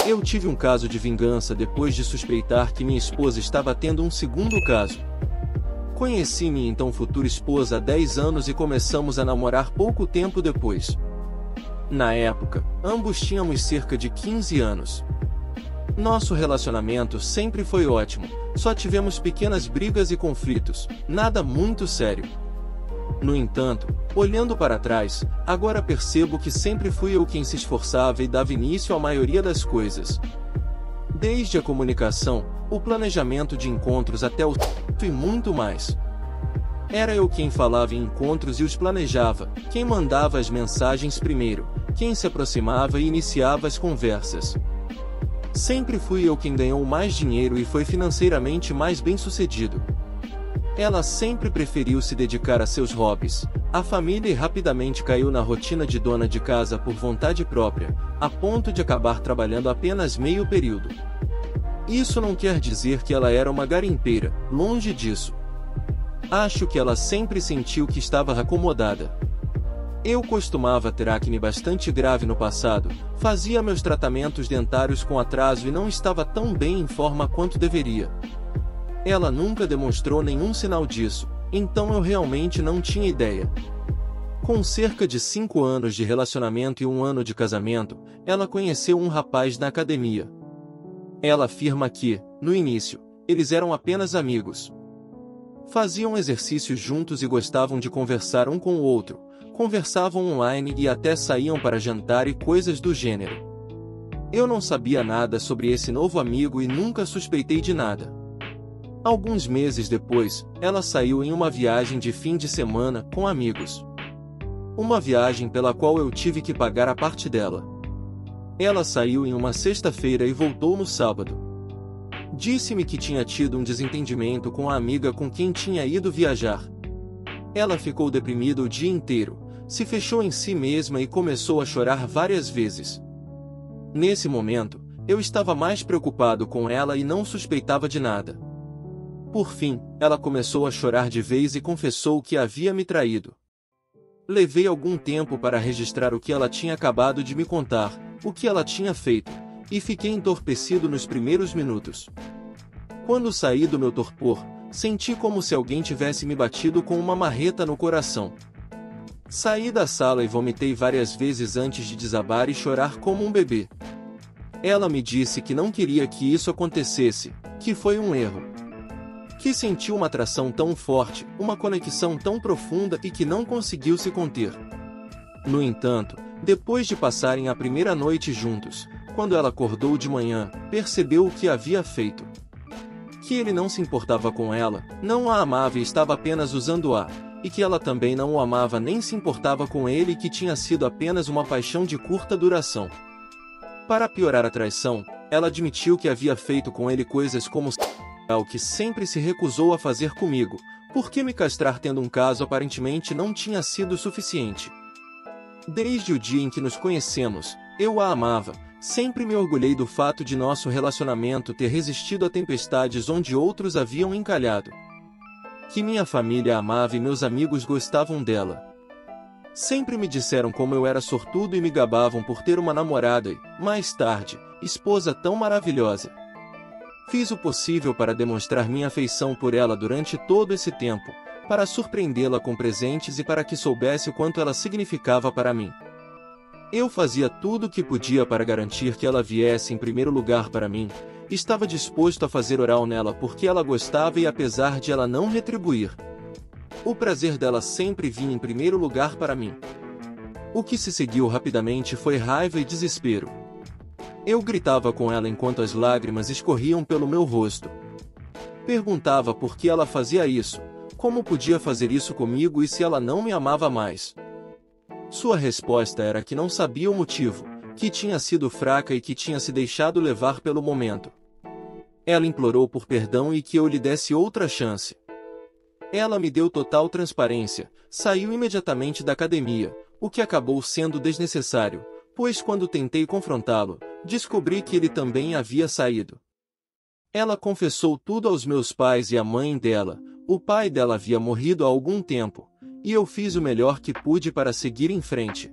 Eu tive um caso de vingança depois de suspeitar que minha esposa estava tendo um segundo caso. Conheci minha então futura esposa há 10 anos e começamos a namorar pouco tempo depois. Na época, ambos tínhamos cerca de 15 anos. Nosso relacionamento sempre foi ótimo, só tivemos pequenas brigas e conflitos, nada muito sério. No entanto, olhando para trás, agora percebo que sempre fui eu quem se esforçava e dava início à maioria das coisas. Desde a comunicação, o planejamento de encontros até o e muito mais. Era eu quem falava em encontros e os planejava, quem mandava as mensagens primeiro, quem se aproximava e iniciava as conversas. Sempre fui eu quem ganhou mais dinheiro e foi financeiramente mais bem-sucedido. Ela sempre preferiu se dedicar a seus hobbies, a família e rapidamente caiu na rotina de dona de casa por vontade própria, a ponto de acabar trabalhando apenas meio período. Isso não quer dizer que ela era uma garimpeira, longe disso. Acho que ela sempre sentiu que estava acomodada. Eu costumava ter acne bastante grave no passado, fazia meus tratamentos dentários com atraso e não estava tão bem em forma quanto deveria. Ela nunca demonstrou nenhum sinal disso, então eu realmente não tinha ideia. Com cerca de 5 anos de relacionamento e 1 ano de casamento, ela conheceu um rapaz na academia. Ela afirma que, no início, eles eram apenas amigos. Faziam exercícios juntos e gostavam de conversar um com o outro, conversavam online e até saíam para jantar e coisas do gênero. Eu não sabia nada sobre esse novo amigo e nunca suspeitei de nada. Alguns meses depois, ela saiu em uma viagem de fim de semana com amigos. Uma viagem pela qual eu tive que pagar a parte dela. Ela saiu em uma sexta-feira e voltou no sábado. Disse-me que tinha tido um desentendimento com a amiga com quem tinha ido viajar. Ela ficou deprimida o dia inteiro, se fechou em si mesma e começou a chorar várias vezes. Nesse momento, eu estava mais preocupado com ela e não suspeitava de nada. Por fim, ela começou a chorar de vez e confessou que havia me traído. Levei algum tempo para registrar o que ela tinha acabado de me contar, o que ela tinha feito, e fiquei entorpecido nos primeiros minutos. Quando saí do meu torpor, senti como se alguém tivesse me batido com uma marreta no coração. Saí da sala e vomitei várias vezes antes de desabar e chorar como um bebê. Ela me disse que não queria que isso acontecesse, que foi um erro. Que sentiu uma atração tão forte, uma conexão tão profunda e que não conseguiu se conter. No entanto, depois de passarem a primeira noite juntos, quando ela acordou de manhã, percebeu o que havia feito. Que ele não se importava com ela, não a amava e estava apenas usando-a, e que ela também não o amava nem se importava com ele e que tinha sido apenas uma paixão de curta duração. Para piorar a traição, ela admitiu que havia feito com ele coisas como o que sempre se recusou a fazer comigo, porque me castrar tendo um caso aparentemente não tinha sido suficiente. Desde o dia em que nos conhecemos, eu a amava, sempre me orgulhei do fato de nosso relacionamento ter resistido a tempestades onde outros haviam encalhado. Que minha família a amava e meus amigos gostavam dela. Sempre me disseram como eu era sortudo e me gabavam por ter uma namorada e, mais tarde, esposa tão maravilhosa. Fiz o possível para demonstrar minha afeição por ela durante todo esse tempo, para surpreendê-la com presentes e para que soubesse o quanto ela significava para mim. Eu fazia tudo o que podia para garantir que ela viesse em primeiro lugar para mim, estava disposto a fazer oral nela porque ela gostava e apesar de ela não retribuir. O prazer dela sempre vinha em primeiro lugar para mim. O que se seguiu rapidamente foi raiva e desespero. Eu gritava com ela enquanto as lágrimas escorriam pelo meu rosto. Perguntava por que ela fazia isso, como podia fazer isso comigo e se ela não me amava mais. Sua resposta era que não sabia o motivo, que tinha sido fraca e que tinha se deixado levar pelo momento. Ela implorou por perdão e que eu lhe desse outra chance. Ela me deu total transparência, saiu imediatamente da academia, o que acabou sendo desnecessário, pois quando tentei confrontá-lo, descobri que ele também havia saído. Ela confessou tudo aos meus pais e à mãe dela. O pai dela havia morrido há algum tempo, e eu fiz o melhor que pude para seguir em frente.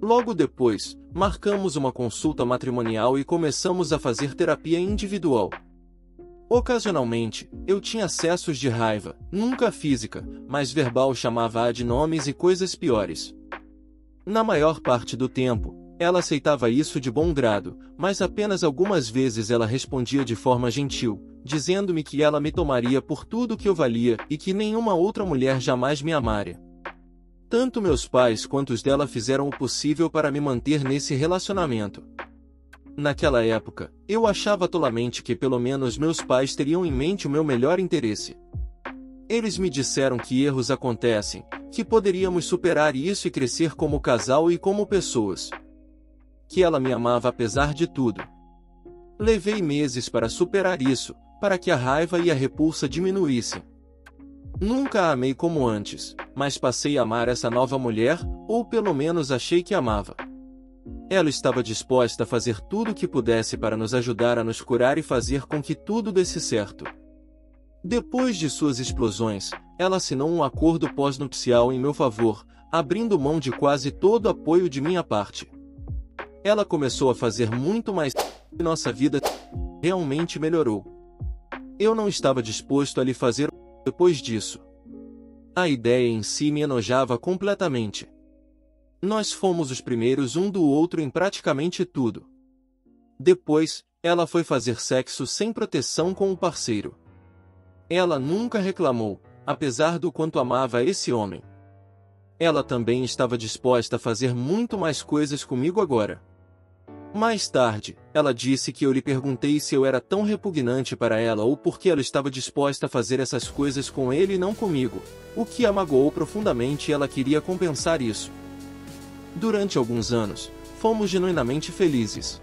Logo depois, Marcamos uma consulta matrimonial e começamos a fazer terapia individual. Ocasionalmente, eu tinha acessos de raiva, nunca física, mas verbal, chamava-a de nomes e coisas piores. Na maior parte do tempo, ela aceitava isso de bom grado, mas apenas algumas vezes ela respondia de forma gentil, dizendo-me que ela me tomaria por tudo que eu valia e que nenhuma outra mulher jamais me amaria. Tanto meus pais quanto os dela fizeram o possível para me manter nesse relacionamento. Naquela época, eu achava tolamente que pelo menos meus pais teriam em mente o meu melhor interesse. Eles me disseram que erros acontecem, que poderíamos superar isso e crescer como casal e como pessoas. Que ela me amava apesar de tudo. Levei meses para superar isso, para que a raiva e a repulsa diminuíssem. Nunca a amei como antes, mas passei a amar essa nova mulher, ou pelo menos achei que amava. Ela estava disposta a fazer tudo o que pudesse para nos ajudar a nos curar e fazer com que tudo desse certo. Depois de suas explosões, ela assinou um acordo pós-nupcial em meu favor, abrindo mão de quase todo o apoio de minha parte. Ela começou a fazer muito mais e nossa vida realmente melhorou. Eu não estava disposto a lhe fazer depois disso. A ideia em si me enojava completamente. Nós fomos os primeiros um do outro em praticamente tudo. Depois, ela foi fazer sexo sem proteção com o parceiro. Ela nunca reclamou, apesar do quanto amava esse homem. Ela também estava disposta a fazer muito mais coisas comigo agora. Mais tarde, ela disse que eu lhe perguntei se eu era tão repugnante para ela ou porque ela estava disposta a fazer essas coisas com ele e não comigo, o que a magoou profundamente e ela queria compensar isso. Durante alguns anos, fomos genuinamente felizes.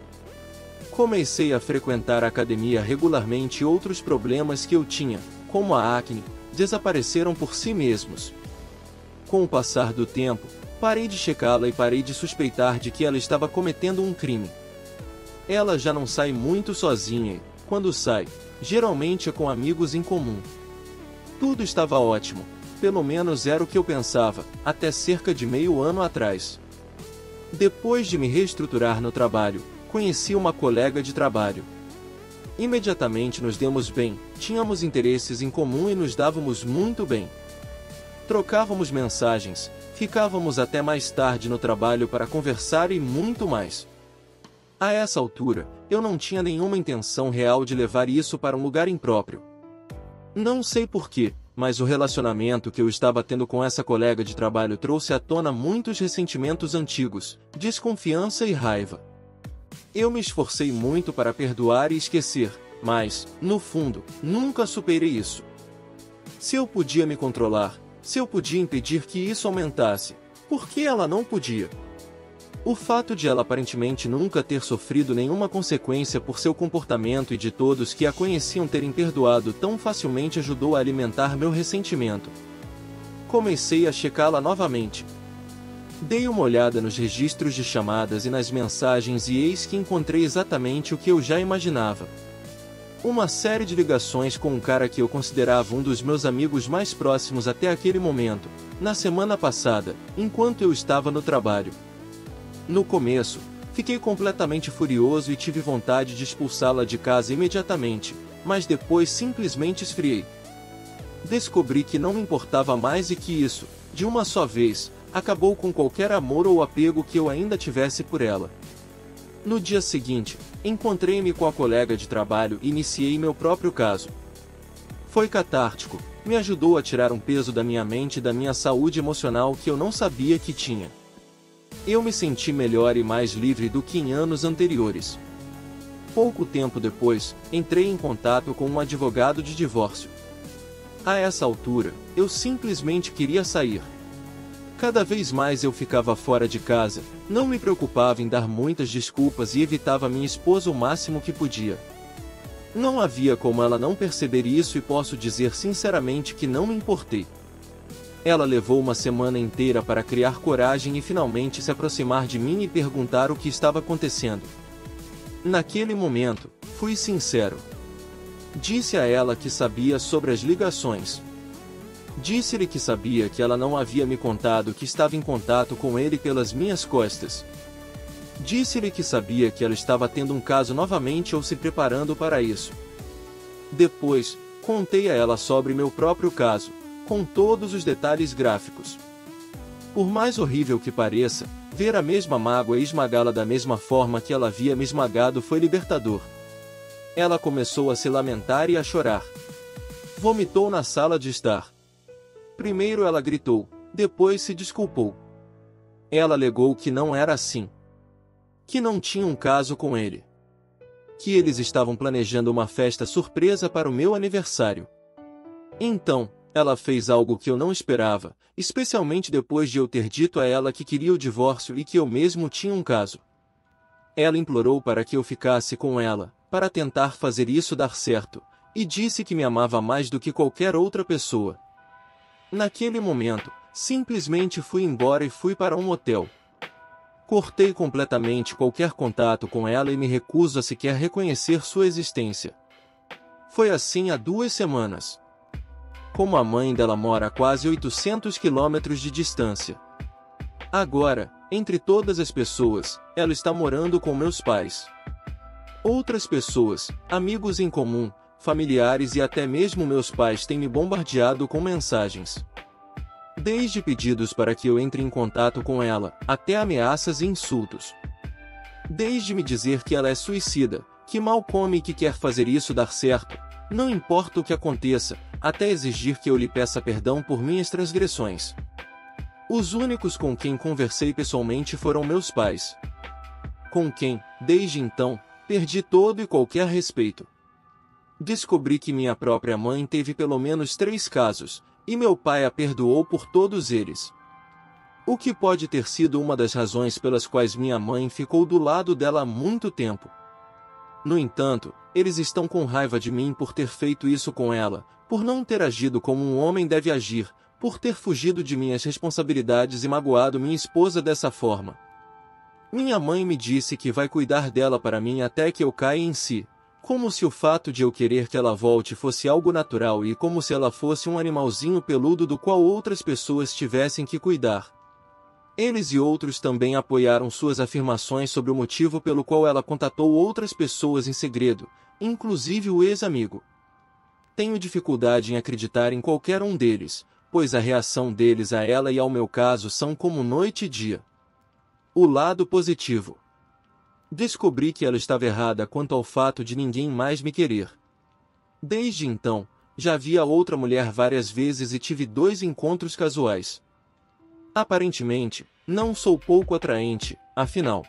Comecei a frequentar a academia regularmente e outros problemas que eu tinha, como a acne, desapareceram por si mesmos. Com o passar do tempo, parei de checá-la e parei de suspeitar de que ela estava cometendo um crime. Ela já não sai muito sozinha e, quando sai, geralmente é com amigos em comum. Tudo estava ótimo, pelo menos era o que eu pensava, até cerca de meio ano atrás. Depois de me reestruturar no trabalho, conheci uma colega de trabalho. Imediatamente nos demos bem, tínhamos interesses em comum e nos dávamos muito bem. Trocávamos mensagens, ficávamos até mais tarde no trabalho para conversar e muito mais. A essa altura, eu não tinha nenhuma intenção real de levar isso para um lugar impróprio. Não sei porquê, mas o relacionamento que eu estava tendo com essa colega de trabalho trouxe à tona muitos ressentimentos antigos, desconfiança e raiva. Eu me esforcei muito para perdoar e esquecer, mas, no fundo, nunca superei isso. Se eu podia me controlar, se eu podia impedir que isso aumentasse, por que ela não podia? O fato de ela aparentemente nunca ter sofrido nenhuma consequência por seu comportamento e de todos que a conheciam terem perdoado tão facilmente ajudou a alimentar meu ressentimento. Comecei a checá-la novamente. Dei uma olhada nos registros de chamadas e nas mensagens e eis que encontrei exatamente o que eu já imaginava. Uma série de ligações com um cara que eu considerava um dos meus amigos mais próximos até aquele momento, na semana passada, enquanto eu estava no trabalho. No começo, fiquei completamente furioso e tive vontade de expulsá-la de casa imediatamente, mas depois simplesmente esfriei. Descobri que não me importava mais e que isso, de uma só vez, acabou com qualquer amor ou apego que eu ainda tivesse por ela. No dia seguinte, encontrei-me com a colega de trabalho e iniciei meu próprio caso. Foi catártico, me ajudou a tirar um peso da minha mente e da minha saúde emocional que eu não sabia que tinha. Eu me senti melhor e mais livre do que em anos anteriores. Pouco tempo depois, entrei em contato com um advogado de divórcio. A essa altura, eu simplesmente queria sair. Cada vez mais eu ficava fora de casa, não me preocupava em dar muitas desculpas e evitava minha esposa o máximo que podia. Não havia como ela não perceber isso e posso dizer sinceramente que não me importei. Ela levou uma semana inteira para criar coragem e finalmente se aproximar de mim e perguntar o que estava acontecendo. Naquele momento, fui sincero. Disse a ela que sabia sobre as ligações. Disse-lhe que sabia que ela não havia me contado que estava em contato com ele pelas minhas costas. Disse-lhe que sabia que ela estava tendo um caso novamente ou se preparando para isso. Depois, contei a ela sobre meu próprio caso, com todos os detalhes gráficos. Por mais horrível que pareça, ver a mesma mágoa e esmagá-la da mesma forma que ela havia me esmagado foi libertador. Ela começou a se lamentar e a chorar. Vomitou na sala de estar. Primeiro ela gritou, depois se desculpou. Ela alegou que não era assim. Que não tinha um caso com ele. Que eles estavam planejando uma festa surpresa para o meu aniversário. Então, ela fez algo que eu não esperava, especialmente depois de eu ter dito a ela que queria o divórcio e que eu mesmo tinha um caso. Ela implorou para que eu ficasse com ela, para tentar fazer isso dar certo, e disse que me amava mais do que qualquer outra pessoa. Naquele momento, simplesmente fui embora e fui para um motel. Cortei completamente qualquer contato com ela e me recuso a sequer reconhecer sua existência. Foi assim há 2 semanas. Como a mãe dela mora a quase 800 quilômetros de distância. Agora, entre todas as pessoas, ela está morando com meus pais. Outras pessoas, amigos em comum, familiares e até mesmo meus pais têm me bombardeado com mensagens. Desde pedidos para que eu entre em contato com ela, até ameaças e insultos. Desde me dizer que ela é suicida, que mal come e que quer fazer isso dar certo, não importa o que aconteça, até exigir que eu lhe peça perdão por minhas transgressões. Os únicos com quem conversei pessoalmente foram meus pais. Com quem, desde então, perdi todo e qualquer respeito. Descobri que minha própria mãe teve pelo menos 3 casos, e meu pai a perdoou por todos eles. O que pode ter sido uma das razões pelas quais minha mãe ficou do lado dela há muito tempo. No entanto, eles estão com raiva de mim por ter feito isso com ela, por não ter agido como um homem deve agir, por ter fugido de minhas responsabilidades e magoado minha esposa dessa forma. Minha mãe me disse que vai cuidar dela para mim até que eu caia em si, como se o fato de eu querer que ela volte fosse algo natural e como se ela fosse um animalzinho peludo do qual outras pessoas tivessem que cuidar. Eles e outros também apoiaram suas afirmações sobre o motivo pelo qual ela contatou outras pessoas em segredo, inclusive o ex-amigo. Tenho dificuldade em acreditar em qualquer um deles, pois a reação deles a ela e ao meu caso são como noite e dia. O lado positivo. Descobri que ela estava errada quanto ao fato de ninguém mais me querer. Desde então, já vi a outra mulher várias vezes e tive 2 encontros casuais. Aparentemente, não sou pouco atraente, afinal.